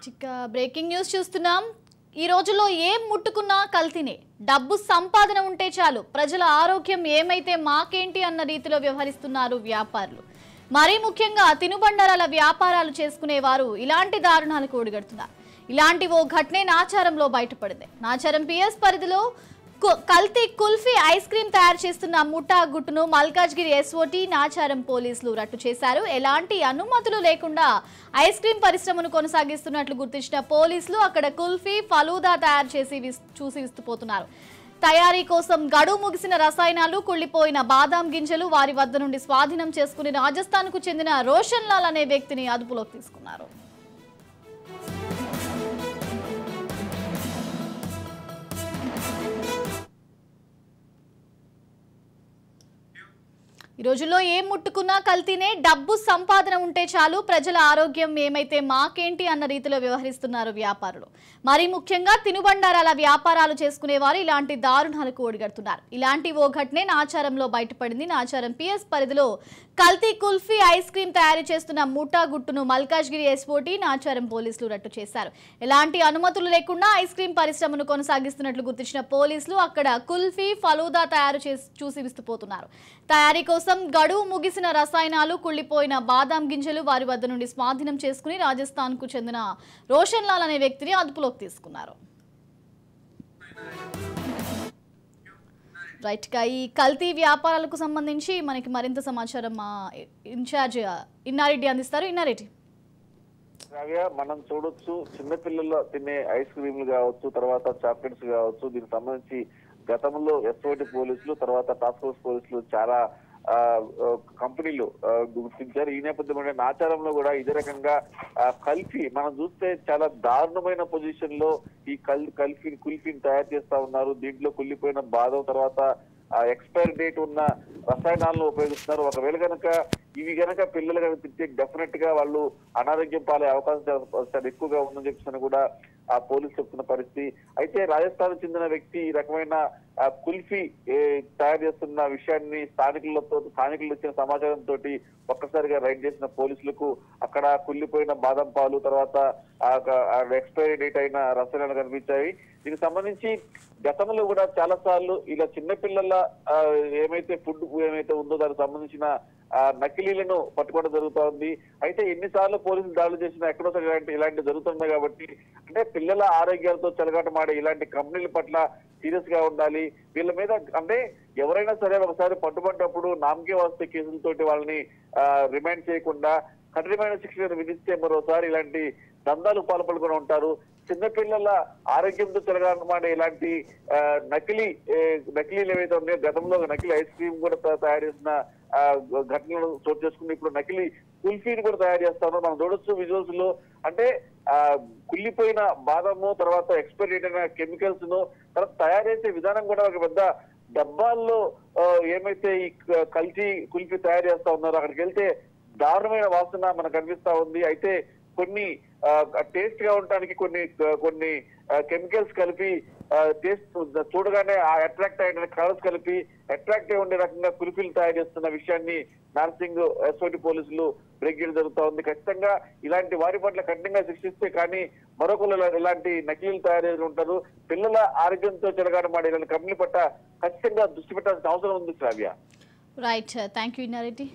Right ఇక breaking news చూస్తున్నాం. ఈ రోజుల్లో ఏం ముట్టుకున్నా కల్తీనే. డబ్బు సంపాదన ఉంటే చాలు, ప్రజల ఆరోగ్యం ఏమైతే మాకేంటి అన్న రీతిలో వ్యవహరిస్తున్నారు వ్యాపారులు. మరీ ముఖ్యంగా తినుబండారాల వ్యాపారాలు చేసుకునేవారు ఇలాంటి దారుణాలకు ఒడిగడుతున్నారు. ఇలాంటి ఓ ఘటనే నాచారంలో బయటపడింది. నాచారం పిఎస్ పరిధిలో కల్తీ కుల్ఫీ ఐస్ క్రీమ్ తయారు చేస్తున్న ముఠా గుట్టును మల్కాజ్గిరి ఎస్ఓటీ నాచారం పోలీసులు రట్టు చేశారు. ఎలాంటి అనుమతులు లేకుండా ఐస్ క్రీమ్ పరిశ్రమను కొనసాగిస్తున్నట్లు గుర్తించిన పోలీసులు అక్కడ కుల్ఫీ ఫలూదా తయారు చేసి చూసి విస్తుపోతున్నారు. తయారీ కోసం గడువు ముగిసిన రసాయనాలు, కుళ్లిపోయిన బాదాం గింజలు వారి వద్ద నుండి స్వాధీనం చేసుకుని రాజస్థాన్కు చెందిన రోషన్ లాల్ అనే వ్యక్తిని అదుపులోకి తీసుకున్నారు. ఈ రోజుల్లో ఏం ముట్టుకున్నా కల్తీనే. డబ్బు సంపాదన ఉంటే చాలు, ప్రజల ఆరోగ్యం ఏమైతే మాకేంటి అన్న రీతిలో వ్యవహరిస్తున్నారు వ్యాపారులు. మరీ ముఖ్యంగా తినుబండారాల వ్యాపారాలు చేసుకునేవారు ఇలాంటి దారుణాలకు ఒడిగడుతున్నారు. ఇలాంటి ఓ ఘటనే నాచారంలో బయటపడింది. నాచారం పిఎస్ పరిధిలో కల్తీ కుల్ఫీ ఐస్ క్రీమ్ తయారు చేస్తున్న ముఠా గుట్టును మల్కాజ్గిరి ఎస్ఓటీ నాచారం పోలీసులు రట్టు చేశారు. ఎలాంటి అనుమతులు లేకుండా ఐస్ క్రీమ్ పరిశ్రమను కొనసాగిస్తున్నట్లు గుర్తించిన పోలీసులు అక్కడ కుల్ఫీ ఫలూదా తయారు చేసి చూసి విస్తుపోతున్నారు. తయారీ కోసం గడువు ముగిసిన రసాయనాలు, కుళ్లిపోయిన బాదాం గింజలు వారి వద్ద నుండి స్వాధీనం చేసుకుని రాజస్థాన్కు చెందిన రోషన్ లాల్ అనే వ్యక్తిని అదుపులోకి తీసుకున్నారు. రైట్ గా ఈ కల్తీ వ్యాపారాలకు సంబంధించి మనకి మరింత సమాచారం మా ఇన్ఛార్జ్ ఇన్నారెడ్డి అందిస్తారు. ఇన్నారెడ్డి, మనం చూడొచ్చు, చిన్నపిల్లలు తినే ఐస్ క్రీమ్లు కావచ్చు, తర్వాత చాక్లెట్స్ కావచ్చు, దీనికి సంబంధించి గతంలో ఎస్ఓటి పోలీసులు, తర్వాత టాస్క్ ఫోర్స్ పోలీసులు చాలా కంపెనీలు గుర్తించారు. ఈ నేపథ్యంలో నాచారంలో కూడా ఇదే రకంగా కల్ఫీ మనం చూస్తే చాలా దారుణమైన పొజిషన్ లో ఈ కుల్ఫీని తయారు చేస్తా ఉన్నారు. దీంట్లో కుళ్ళిపోయిన బాదం, తర్వాత ఎక్స్పైరీ డేట్ ఉన్న రసాయనాలను ఉపయోగిస్తున్నారు. ఒకవేళ కనుక ఇవి కనుక పిల్లలు కనుక తింటే డెఫినెట్ గా వాళ్ళు అనారోగ్యం పాలే అవకాశం ఎక్కువగా ఉందని చెప్పేసి కూడా ఆ పోలీసు చెప్తున్న పరిస్థితి. అయితే రాజస్థాన్ చెందిన వ్యక్తి ఈ రకమైన కుల్ఫీ తయారు చేస్తున్న విషయాన్ని స్థానికులు ఇచ్చిన సమాచారంతో ఒక్కసారిగా రైడ్ చేసిన పోలీసులకు అక్కడ కుళ్ళిపోయిన బాదం పాలు, తర్వాత ఎక్స్పైరీ డేట్ అయిన రసాయనాలు కనిపించాయి. దీనికి సంబంధించి గతంలో కూడా చాలా సార్లు ఇలా చిన్నపిల్లల ఏమైతే ఫుడ్ ఏమైతే ఉందో దానికి సంబంధించిన నకిలీలను పట్టుకోవడం జరుగుతూ ఉంది. అయితే ఎన్నిసార్లు పోలీసులు దాడులు చేసినా ఎక్కడో ఇలాంటి జరుగుతుంది కాబట్టి అంటే పిల్లల ఆరోగ్యాలతో చెలగాటమాడే ఇలాంటి కంపెనీల పట్ల సీరియస్ గా ఉండాలి. వీళ్ళ మీద అంటే ఎవరైనా సరే ఒకసారి పట్టుబడ్డప్పుడు నామకే వస్తే కేసులతోటి వాళ్ళని రిమాండ్ చేయకుండా కఠినమైన శిక్షను విధిస్తే మరోసారి ఇలాంటి దందాలు పాల్పడుకుని ఉంటారు. చిన్నపిల్లల ఆరోగ్యంతో చెలగాటమాడే ఇలాంటి నకిలీలు ఏవైతే ఉన్నాయో, గతంలో నకిలీ ఐస్ క్రీమ్ కూడా తయారు చేసిన ఘటనలు చోటు చేసుకుని ఇప్పుడు నకిలీ కుల్ఫీని కూడా తయారు చేస్తాను. మనం చూడొచ్చు విజువల్స్ లో. అంటే కుళ్ళిపోయిన బాదము, తర్వాత ఎక్స్పైరీ డేట్ అయిన కెమికల్స్ ను తర్వాత తయారు చేసే విధానం కూడా ఒక పెద్ద డబ్బాల్లో ఏమైతే ఈ కల్తీ కుల్ఫీ తయారు చేస్తా ఉన్నారో అక్కడికి వెళ్తే దారుణమైన వాసన మనకు కనిపిస్తా ఉంది. అయితే కొన్ని టేస్ట్ గా ఉండడానికి కొన్ని కెమికల్స్ కలిపి టేస్ట్ చూడగానే అట్రాక్ట్ అయిన కలర్స్ కలిపి అట్రాక్టివ్ ఉండే రకంగా కుల్ఫీలు తయారు చేస్తున్న విషయాన్ని నార్సింగ్ ఎస్ఓటి పోలీసులు బ్రేక్ చేయడం జరుగుతూ ఉంది. ఖచ్చితంగా ఇలాంటి వారి పట్ల కఠినంగా శిక్షిస్తే కానీ మరొకరు ఇలాంటి నకిలీలు తయారు చేసి ఉంటారు. పిల్లల ఆరోగ్యంతో చెలగాటమాడే ఇలాంటి కంపెనీ పట్ల ఖచ్చితంగా దృష్టి పెట్టాల్సిన అవసరం ఉంది. శ్రావ్య, రైట్, థ్యాంక్ యూ ఇన్నారెడ్డి.